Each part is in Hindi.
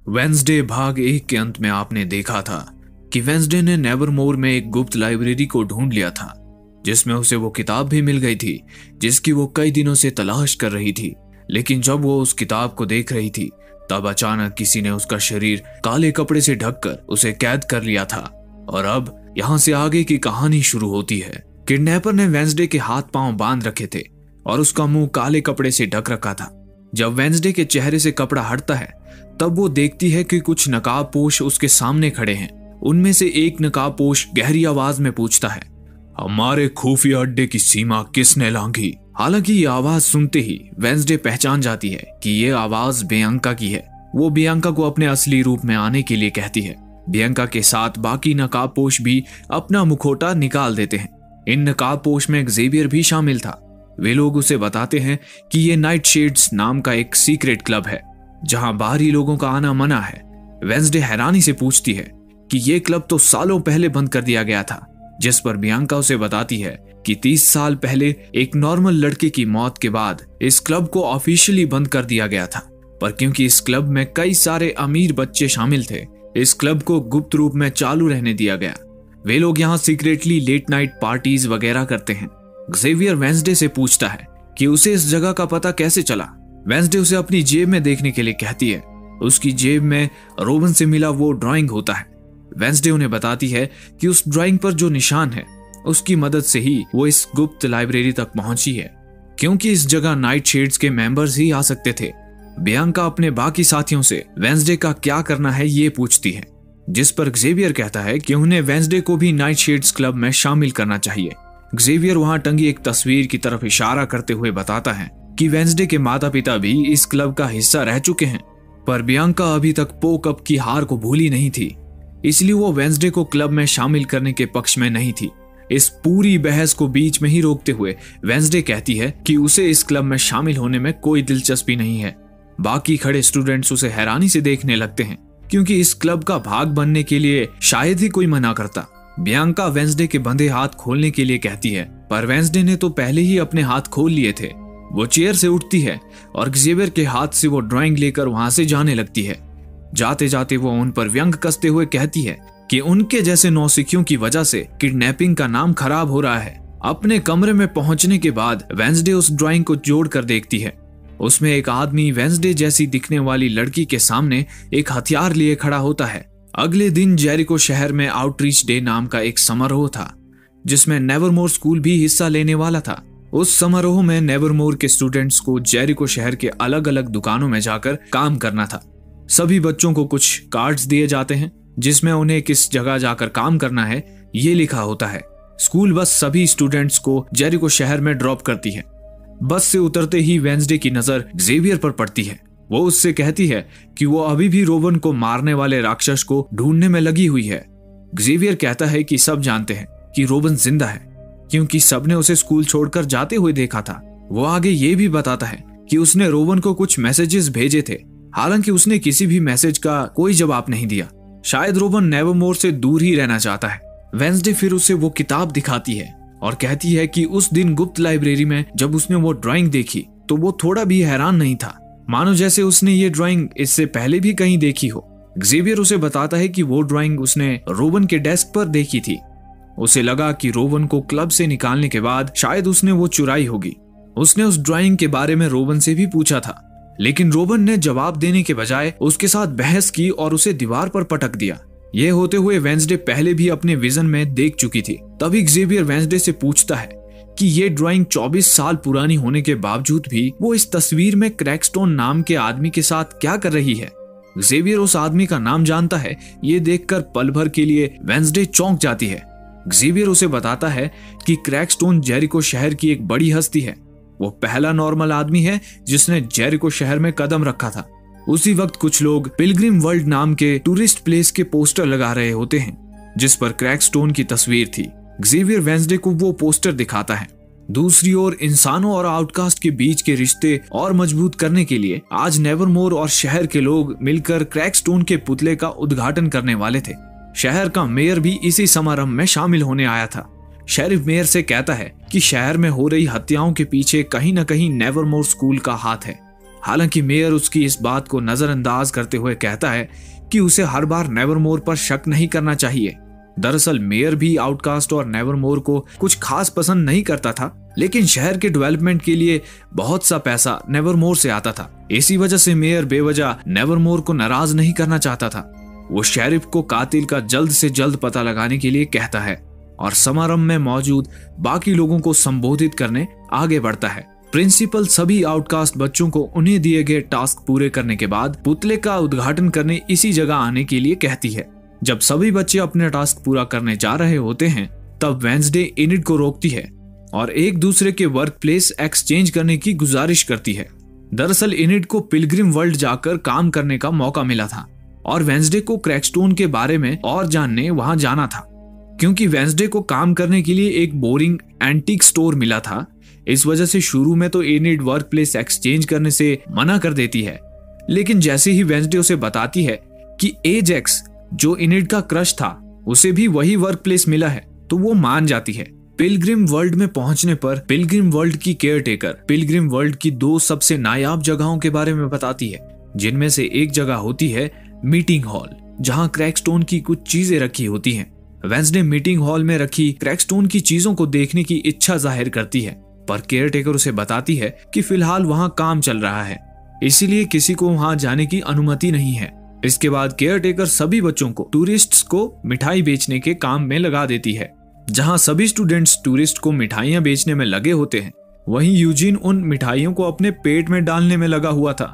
वेंसडे भाग 1 के अंत में आपने देखा था कि वेंसडे ने नेवरमोर में एक गुप्त लाइब्रेरी को ढूंढ लिया था, जिसमें उसे वो किताब भी मिल गई थी जिसकी वो कई दिनों से तलाश कर रही थी। लेकिन जब वो उस किताब को देख रही थी तब अचानक किसी ने उसका शरीर काले कपड़े से ढककर उसे कैद कर लिया था। और अब यहाँ से आगे की कहानी शुरू होती है। किडनैपर ने वेंसडे के हाथ पांव बांध रखे थे और उसका मुंह काले कपड़े से ढक रखा था। जब वेंसडे के चेहरे से कपड़ा हटता है तब वो देखती है कि कुछ नकाबपोश उसके सामने खड़े हैं। उनमें से एक नकाबपोश गहरी आवाज में पूछता है, हमारे खुफिया अड्डे की सीमा किसने लांघी? हालांकि ये आवाज सुनते ही वेंसडे पहचान जाती है कि ये आवाज बियांका की है। वो बियांका को अपने असली रूप में आने के लिए कहती है। बियांका के साथ बाकी नकाबपोश भी अपना मुखौटा निकाल देते हैं। इन नकाबपोश में ज़ेवियर भी शामिल था। वे लोग उसे बताते हैं कि ये नाइट शेड्स नाम का एक सीक्रेट क्लब है जहां बाहरी लोगों का आना मना है। वेंसडे हैरानी से पूछती है कि ये क्लब तो सालों पहले बंद कर दिया गया था, जिस पर बियांका उसे बताती है कि 30 साल पहले एक नॉर्मल लड़के की मौत के बाद इस क्लब को ऑफिशियली बंद कर दिया गया था। पर क्योंकि इस क्लब में कई सारे अमीर बच्चे शामिल थे, इस क्लब को गुप्त रूप में चालू रहने दिया गया। वे लोग यहाँ सीक्रेटली लेट नाइट पार्टीज वगैरह करते हैं। ज़ेवियर वेंसडे से पूछता है कि उसे इस जगह का पता कैसे चला। वेंसडे उसे अपनी जेब में देखने के लिए कहती है। उसकी जेब में रोवन से मिला वो ड्राइंग होता है। वेंसडे उन्हें बताती है कि उस ड्राइंग पर जो निशान है उसकी मदद से ही वो इस गुप्त लाइब्रेरी तक पहुंची है, क्योंकि इस जगह नाइट शेड्स के मेंबर्स ही आ सकते थे। बियांका अपने बाकी साथियों से वेंसडे का क्या करना है ये पूछती है, जिस पर ज़ेवियर कहता है कि उन्हें वेंसडे को भी नाइट शेड्स क्लब में शामिल करना चाहिए। ज़ेवियर वहां टंगी एक तस्वीर की तरफ इशारा करते हुए बताता है कि वेंसडे के माता पिता भी इस क्लब का हिस्सा रह चुके हैं। पर बियांका अभी तक पो कप की हार को भूली नहीं थी, इसलिए वो वेंसडे को क्लब में शामिल करने के पक्ष में नहीं थी। इस पूरी बहस को बीच में ही रोकते हुए वेंसडे कहती है कि उसे इस क्लब में शामिल होने में कोई दिलचस्पी नहीं है। बाकी खड़े स्टूडेंट्स उसे हैरानी से देखने लगते हैं, क्योंकि इस क्लब का भाग बनने के लिए शायद ही कोई मना करता। बियांका वेंसडे के बंधे हाथ खोलने के लिए कहती है, पर वेंसडे ने तो पहले ही अपने हाथ खोल लिए थे। वो चेयर से उठती है और ज़ेवियर के हाथ से वो ड्राइंग लेकर वहां से जाने लगती है। जाते जाते वो उन पर व्यंग कसते हुए कहती है कि उनके जैसे नौसिखियों की वजह से किडनैपिंग का नाम खराब हो रहा है। अपने कमरे में पहुंचने के बाद वेंसडे उस ड्राइंग को जोड़ कर देखती है। उसमें एक आदमी वेंसडे जैसी दिखने वाली लड़की के सामने एक हथियार लिए खड़ा होता है। अगले दिन जेरिको शहर में आउटरीच डे नाम का एक समारोह था, जिसमें नेवरमोर स्कूल भी हिस्सा लेने वाला था। उस समारोह में नेवरमोर के स्टूडेंट्स को जेरिको शहर के अलग अलग दुकानों में जाकर काम करना था। सभी बच्चों को कुछ कार्ड्स दिए जाते हैं जिसमें उन्हें किस जगह जाकर काम करना है ये लिखा होता है। स्कूल बस सभी स्टूडेंट्स को जेरिको शहर में ड्रॉप करती है। बस से उतरते ही वेंसडे की नजर ज़ेवियर पर पड़ती है। वो उससे कहती है कि वो अभी भी रोवन को मारने वाले राक्षस को ढूंढने में लगी हुई है। ज़ेवियर कहता है कि सब जानते हैं कि रोवन जिंदा है, क्योंकि सबने उसे स्कूल छोड़कर जाते हुए देखा था। वो आगे ये भी बताता है कि उसने रोवन को कुछ मैसेजेस भेजे थे, हालांकि उसने किसी भी मैसेज का कोई जवाब नहीं दिया। शायद रोवन नेवरमोर से दूर ही रहना चाहता है। वेंसडे फिर उसे वो किताब दिखाती है और कहती है कि उस दिन गुप्त लाइब्रेरी में जब उसने वो ड्राइंग देखी तो वो थोड़ा भी हैरान नहीं था, मानो जैसे उसने ये ड्राइंग इससे पहले भी कहीं देखी हो। ज़ेवियर उसे बताता है कि वो ड्राइंग उसने रोवन के डेस्क पर देखी थी। उसे लगा कि रोवन को क्लब से निकालने के बाद शायद उसने वो चुराई होगी। उसने उस ड्राइंग के बारे में रोवन से भी पूछा था, लेकिन रोवन ने जवाब देने के बजाय उसके साथ बहस की और उसे दीवार पर पटक दिया। यह होते हुए वेंसडे पहले भी अपने विजन में देख चुकी थी। तभी ज़ेवियर वेंसडे से पूछता है कि ये ड्राइंग 24 साल पुरानी होने के बावजूद भी वो इस तस्वीर में क्रैकस्टोन नाम के आदमी के साथ क्या कर रही है। ज़ेवियर उस आदमी का नाम जानता है। ये देखकर पल भर के लिए वेंसडे चौंक जाती है। ज़ेवियर उसे बताता है कि क्रैकस्टोन जेरिको शहर की एक बड़ी हस्ती है। वो पहला नॉर्मल आदमी है जिसने जेरिको शहर में कदम रखा था। उसी वक्त कुछ लोग पिलग्रिम वर्ल्ड नाम के टूरिस्ट प्लेस के पोस्टर लगा रहे होते हैं, जिस पर क्रैकस्टोन की तस्वीर थी। ज़ेवियर वेंसडे को वो पोस्टर दिखाता है। दूसरी ओर इंसानों और आउटकास्ट के बीच के रिश्ते और मजबूत करने के लिए आज नेवरमोर और शहर के लोग मिलकर क्रैकस्टोन के पुतले का उद्घाटन करने वाले थे। शहर का मेयर भी इसी समारोह में शामिल होने आया था। शेरिफ मेयर से कहता है कि शहर में हो रही हत्याओं के पीछे कहीं न कहीं नेवरमोर स्कूल का हाथ है। हालांकि मेयर उसकी इस बात को नजरअंदाज करते हुए कहता है कि उसे हर बार नेवरमोर पर शक नहीं करना चाहिए। दरअसल मेयर भी आउटकास्ट और नेवरमोर को कुछ खास पसंद नहीं करता था, लेकिन शहर के डेवलपमेंट के लिए बहुत सा पैसा नेवरमोर से आता था। इसी वजह से मेयर बेवजह नेवरमोर को नाराज नहीं करना चाहता था। वो शेरिफ को कातिल का जल्द से जल्द पता लगाने के लिए कहता है और समारंभ में मौजूद बाकी लोगों को संबोधित करने आगे बढ़ता है। प्रिंसिपल सभी आउटकास्ट बच्चों को उन्हें दिए गए टास्क पूरे करने के बाद पुतले का उद्घाटन करने इसी जगह आने के लिए कहती है। जब सभी बच्चे अपने टास्क पूरा करने जा रहे होते हैं, तब वेंसडे इनिड को रोकती है और एक दूसरे के वर्क प्लेस एक्सचेंज करने की गुजारिश करती है। दरअसल इनिड को पिलग्रिम वर्ल्ड जाकर काम करने का मौका मिला था और वेंसडे को क्रैकस्टोन के बारे में और जानने वहां जाना था, क्योंकि वेंसडे को काम करने के लिए एक बोरिंग एंटीक स्टोर मिला था। इस वजह से शुरू में तो इनिड वर्क प्लेस एक्सचेंज करने से मना कर देती है, लेकिन जैसे ही वेंसडे उसे बताती है कि एजेक्स जो इनिड का क्रश था उसे भी वही वर्क प्लेस मिला है, तो वो मान जाती है। पिलग्रिम वर्ल्ड में पहुंचने पर पिलग्रिम वर्ल्ड की केयरटेकर पिलग्रिम वर्ल्ड की 2 सबसे नायाब जगहों के बारे में बताती है, जिनमें से एक जगह होती है मीटिंग हॉल, जहां क्रैकस्टोन की कुछ चीजें रखी होती हैं। वेंसडे मीटिंग हॉल में रखी क्रैकस्टोन की चीजों को देखने की इच्छा जाहिर करती है, पर केयरटेकर उसे बताती है कि फिलहाल वहां काम चल रहा है, इसीलिए किसी को वहां जाने की अनुमति नहीं है। इसके बाद केयरटेकर सभी बच्चों को टूरिस्ट्स को मिठाई बेचने के काम में लगा देती है। जहां सभी स्टूडेंट्स टूरिस्ट को मिठाइयां बेचने में लगे होते हैं, वहीं यूजीन उन मिठाइयों को अपने पेट में डालने में लगा हुआ था।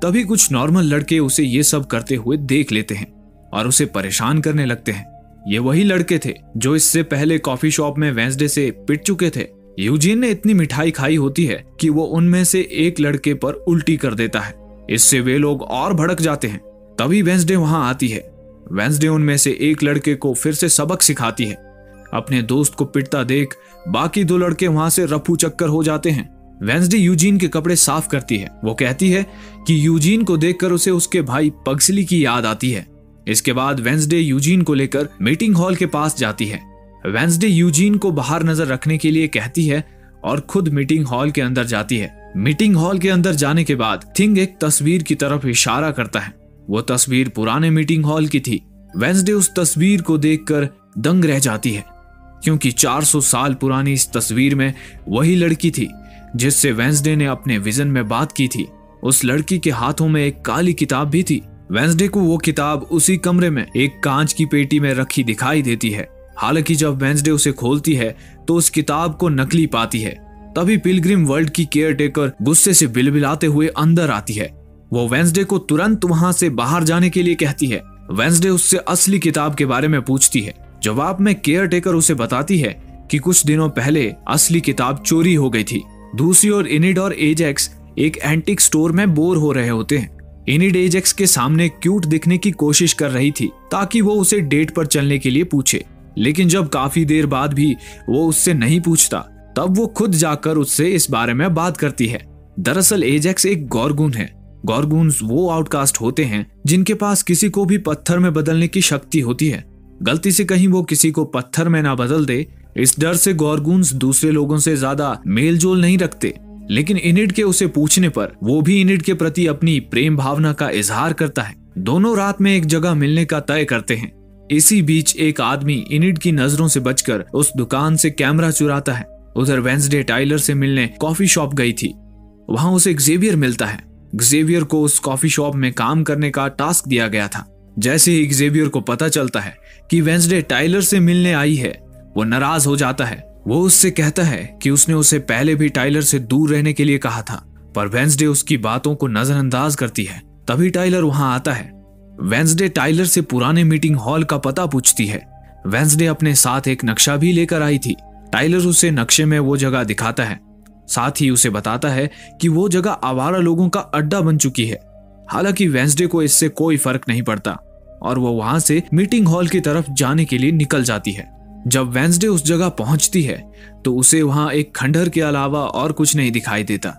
तभी कुछ नॉर्मल लड़के उसे ये सब करते हुए देख लेते हैं और उसे परेशान करने लगते हैं। ये वही लड़के थे जो इससे पहले कॉफी शॉप में वेंसडे से पिट चुके थे। यूजीन ने इतनी मिठाई खाई होती है कि वो उनमें से एक लड़के पर उल्टी कर देता है। इससे वे लोग और भड़क जाते हैं। तभी वेंसडे वहां आती है। वेंसडे उनमें से एक लड़के को फिर से सबक सिखाती है। अपने दोस्त को पिटता देख बाकी 2 लड़के वहां से रफू चक्कर हो जाते हैं। वेंसडे यूजीन के कपड़े साफ करती है। वो कहती है कि यूजीन को देखकर उसे उसके भाई पग्सली की याद आती है। इसके बाद वेंसडे यूजीन को लेकर मीटिंग हॉल के पास जाती है। वेंसडे यूजीन को बाहर नजर रखने के लिए कहती है और खुद मीटिंग हॉल के अंदर जाती है। मीटिंग हॉल के अंदर जाने के बाद थिंग एक तस्वीर की तरफ इशारा करता है। वो तस्वीर पुराने मीटिंग हॉल की थी। वेंसडे उस तस्वीर को देखकर दंग रह जाती है, क्योंकि 400 साल पुरानी इस तस्वीर में वही लड़की थी जिससे वेंसडे ने अपने विजन में बात की थी। उस लड़की के हाथों में एक काली किताब भी थी। वेंसडे को वो किताब उसी कमरे में एक कांच की पेटी में रखी दिखाई देती है। हालांकि जब वेंसडे उसे खोलती है तो उस किताब को नकली पाती है। तभी पिलग्रिम वर्ल्ड की केयरटेकर गुस्से से बिलबिलाते हुए अंदर आती है। वो वेंसडे को तुरंत वहां से बाहर जाने के लिए कहती है। वेंसडे उससे असली किताब के बारे में पूछती है। जवाब में केयरटेकर उसे बताती है कि कुछ दिनों पहले असली किताब चोरी हो गई थी। दूसरी ओर इनिड और एजेक्स एक एंटीक स्टोर में बोर हो रहे होते हैं। इनिड एजेक्स के सामने क्यूट दिखने की कोशिश कर रही थी ताकि वो उसे डेट पर चलने के लिए पूछे, लेकिन जब काफी देर बाद भी वो उससे नहीं पूछता, तब वो खुद जाकर उससे इस बारे में बात करती है। दरअसल एजेक्स एक गॉर्गून है। गॉर्गून्स वो आउटकास्ट होते हैं जिनके पास किसी को भी पत्थर में बदलने की शक्ति होती है। गलती से कहीं वो किसी को पत्थर में ना बदल दे, इस डर से गॉर्गून्स दूसरे लोगों से ज्यादा मेल जोल नहीं रखते। लेकिन इनिड के उसे पूछने पर वो भी इनिड के प्रति अपनी प्रेम भावना का इजहार करता है। दोनों रात में एक जगह मिलने का तय करते हैं। इसी बीच एक आदमी इनिड की नजरों से बचकर उस दुकान से कैमरा चुराता है। उधर वेंसडे टाइलर से मिलने कॉफी शॉप गई थी। वहां उसे एक्जेवियर मिलता है। एक्जेवियर को उस कॉफी शॉप में काम करने का टास्क दिया गया था। जैसे ही एक्जेवियर को पता चलता है कि वेंसडे टाइलर से मिलने आई है, वो नाराज हो जाता है। वो उससे कहता है कि उसने उसे पहले भी टाइलर से दूर रहने के लिए कहा था, पर वेंसडे उसकी बातों को नजरअंदाज करती है। तभी टाइलर वहां आता है। वेंसडे टाइलर से पुराने मीटिंग हॉल का पता पूछती है। वेंसडे अपने साथ एक नक्शा भी लेकर आई थी। टाइलर उसे नक्शे में वो जगह दिखाता है। साथ ही उसे बताता है कि वो जगह आवारा लोगों का अड्डा बन चुकी है। हालांकि वेंसडे को इससे कोई फर्क नहीं पड़ता और वो वहां से मीटिंग हॉल की तरफ जाने के लिए निकल जाती है। जब वेंसडे उस जगह पहुंचती है तो उसे वहां एक खंडहर के अलावा और कुछ नहीं दिखाई देता।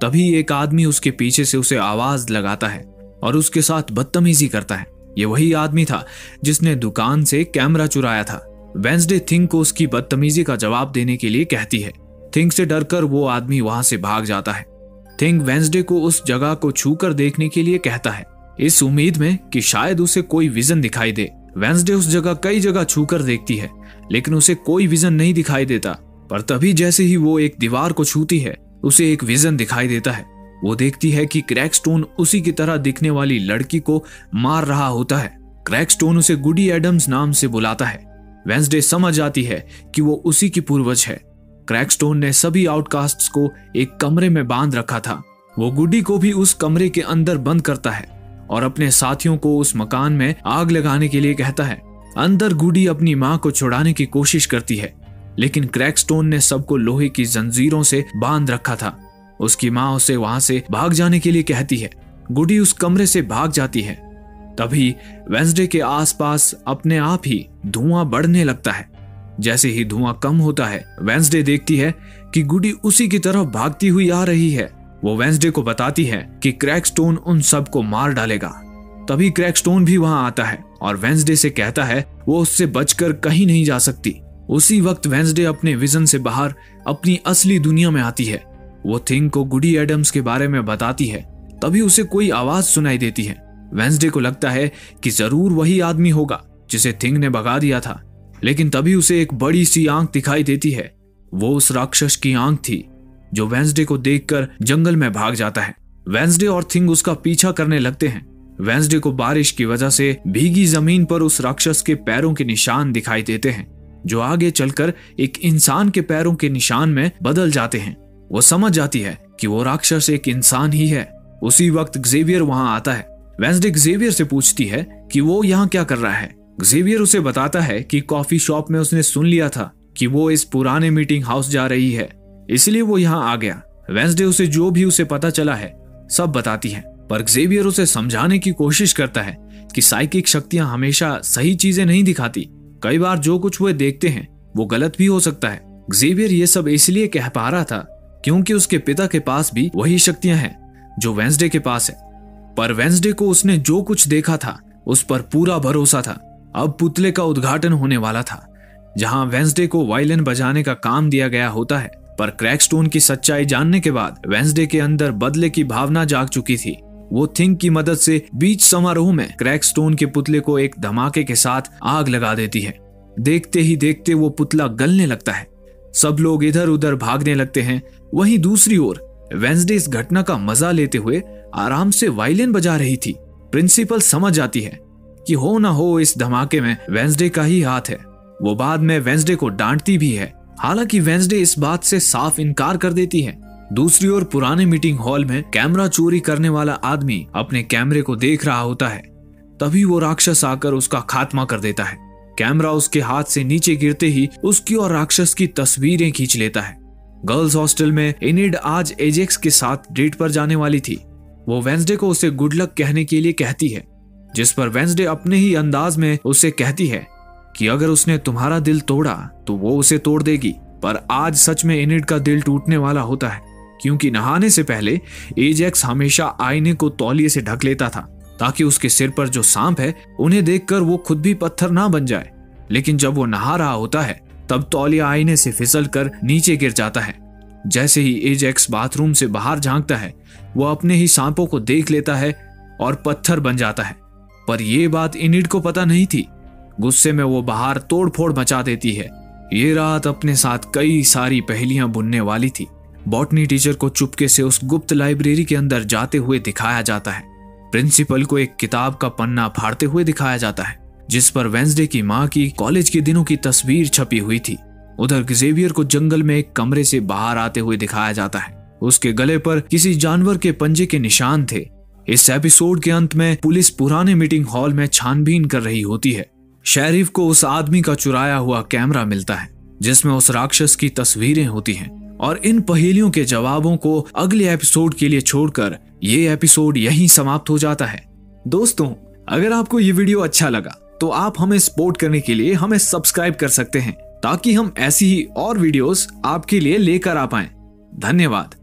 तभी एक आदमी उसके पीछे से उसे आवाज लगाता है और उसके साथ बदतमीजी करता है। ये वही आदमी था जिसने दुकान से कैमरा चुराया था। वेंसडे थिंग को उसकी बदतमीजी का जवाब देने के लिए कहती है। थिंग से डरकर वो आदमी वहां से भाग जाता है। थिंग वेंसडे को उस जगह को छूकर देखने के लिए कहता है, इस उम्मीद में कि शायद उसे कोई विजन दिखाई दे। वेंसडे उस जगह कई जगह छूकर देखती है, लेकिन उसे कोई विजन नहीं दिखाई देता। पर तभी जैसे ही वो एक दीवार को छूती है, उसे एक विजन दिखाई देता है। वो देखती है कि क्रैकस्टोन उसी की तरह दिखने वाली लड़की को मार रहा होता है। क्रैकस्टोन उसे गुडी एडम्स नाम से बुलाता है। वेंसडे समझ जाती है कि वो उसी की पूर्वज है। क्रैकस्टोन ने सभी आउटकास्ट्स को एक कमरे में बांध रखा था। वो गुडी को भी उस कमरे के अंदर बंद करता है और अपने साथियों को उस मकान में आग लगाने के लिए कहता है। अंदर गुडी अपनी मां को छुड़ाने की कोशिश करती है, लेकिन क्रैकस्टोन ने सबको लोहे की जंजीरों से बांध रखा था। उसकी मां उसे वहां से भाग जाने के लिए कहती है। गुडी उस कमरे से भाग जाती है। तभी वेंसडे के आसपास अपने आप ही धुआं बढ़ने लगता है। जैसे ही धुआं कम होता है, वेंसडे देखती है कि गुडी उसी की तरफ भागती हुई आ रही है। वो वेंसडे को बताती है कि क्रैकस्टोन उन सबको मार डालेगा। तभी क्रैकस्टोन भी वहां आता है और वेंसडे से कहता है वो उससे बचकर कहीं नहीं जा सकती। उसी वक्त वेंसडे अपने विजन से बाहर अपनी असली दुनिया में आती है। वो थिंग को गुडी एडम्स के बारे में बताती है। तभी उसे कोई आवाज सुनाई देती है। वेंसडे को लगता है कि जरूर वही आदमी होगा जिसे थिंग ने भगा दिया था, लेकिन तभी उसे एक बड़ी सी आंख दिखाई देती है। वो उस राक्षस की आंख थी जो वेंसडे को देखकर जंगल में भाग जाता है। वेंसडे और थिंग उसका पीछा करने लगते हैं। वेंसडे को बारिश की वजह से भीगी जमीन पर उस राक्षस के पैरों के निशान दिखाई देते हैं, जो आगे चलकर एक इंसान के पैरों के निशान में बदल जाते हैं। वो समझ जाती है कि वो राक्षस एक इंसान ही है। उसी वक्त ज़ेवियर वहां आता है। वेंसडे ज़ेवियर से पूछती है कि वो यहाँ क्या कर रहा है। ज़ेवियर उसे बताता है कि कॉफी शॉप में उसने सुन लिया था कि वो इस पुराने मीटिंग हाउस जा रही है, इसलिए वो यहाँ आ गया। वेंसडे उसे जो भी उसे पता चला है सब बताती है, पर ज़ेवियर उसे समझाने की कोशिश करता है कि साइकिक शक्तियां हमेशा सही चीजें नहीं दिखाती। कई बार जो कुछ वो देखते हैं वो गलत भी हो सकता है। ज़ेवियर ये सब इसलिए कह पा रहा था क्योंकि उसके पिता के पास भी वही शक्तियां हैं जो वेंसडे के पास है। पर वेंसडे को उसने जो कुछ देखा था उस पर पूरा भरोसा था। अब पुतले का उद्घाटन होने वाला था, जहां वेंसडे को वायलिन बजाने का काम दिया गया होता है। पर क्रैकस्टोन की सच्चाई जानने के बाद वेंसडे के अंदर बदले की भावना जाग चुकी थी। वो थिंग की मदद से बीच समारोह में क्रैकस्टोन के पुतले को एक धमाके के साथ आग लगा देती है। देखते ही देखते वो पुतला गलने लगता है। सब लोग इधर उधर भागने लगते हैं। वहीं दूसरी ओर वेंसडे इस घटना का मजा लेते हुए आराम से वायलिन बजा रही थी। प्रिंसिपल समझ जाती है कि हो ना हो इस धमाके में वेंसडे का ही हाथ है। वो बाद में वेंसडे को डांटती भी है, हालांकि वेंसडे इस बात से साफ इनकार कर देती है। दूसरी ओर पुराने मीटिंग हॉल में कैमरा चोरी करने वाला आदमी अपने कैमरे को देख रहा होता है। तभी वो राक्षस आकर उसका खात्मा कर देता है। कैमरा उसके हाथ से नीचे गिरते ही उसकी और राक्षस की तस्वीरें खींच लेता है। गर्ल्स हॉस्टल में एनिड आज एजेक्स के साथ डेट पर जाने वाली थी। वो वेंसडे को उसे गुड लक कहने के लिए कहती है, जिस पर वेंसडे अपने ही अंदाज में उसे कहती है कि अगर उसने तुम्हारा दिल तोड़ा तो वो उसे तोड़ देगी। पर आज सच में एनिड का दिल टूटने वाला होता है, क्योंकि नहाने से पहले एजेक्स हमेशा आईने को तौलिए से ढक लेता था ताकि उसके सिर पर जो सांप है उन्हें देखकर वो खुद भी पत्थर ना बन जाए। लेकिन जब वो नहा रहा होता है तब तौलिया आईने से फिसल कर नीचे गिर जाता है। जैसे ही एजेक्स बाथरूम से बाहर झांकता है, वो अपने ही सांपों को देख लेता है और पत्थर बन जाता है। पर यह बात एनिड को पता नहीं थी। गुस्से में वो बाहर तोड़फोड़ मचा देती है। ये रात अपने साथ कई सारी पहेलियां बुनने वाली थी। बॉटनी टीचर को चुपके से उस गुप्त लाइब्रेरी के अंदर जाते हुए दिखाया जाता है। प्रिंसिपल को एक किताब का पन्ना फाड़ते हुए दिखाया जाता है, जिस पर वेंसडे की मां की कॉलेज के दिनों की तस्वीर छपी हुई थी। उधर ज़ेवियर को जंगल में एक कमरे से बाहर आते हुए दिखाया जाता है। उसके गले पर किसी जानवर के पंजे के निशान थे। इस एपिसोड के अंत में पुलिस पुराने मीटिंग हॉल में छानबीन कर रही होती है। शेरिफ को उस आदमी का चुराया हुआ कैमरा मिलता है, जिसमें उस राक्षस की तस्वीरें होती हैं। और इन पहेलियों के जवाबों को अगले एपिसोड के लिए छोड़कर ये एपिसोड यहीं समाप्त हो जाता है। दोस्तों, अगर आपको ये वीडियो अच्छा लगा तो आप हमें सपोर्ट करने के लिए हमें सब्सक्राइब कर सकते हैं, ताकि हम ऐसी ही और वीडियोस आपके लिए लेकर आ पाएं। धन्यवाद।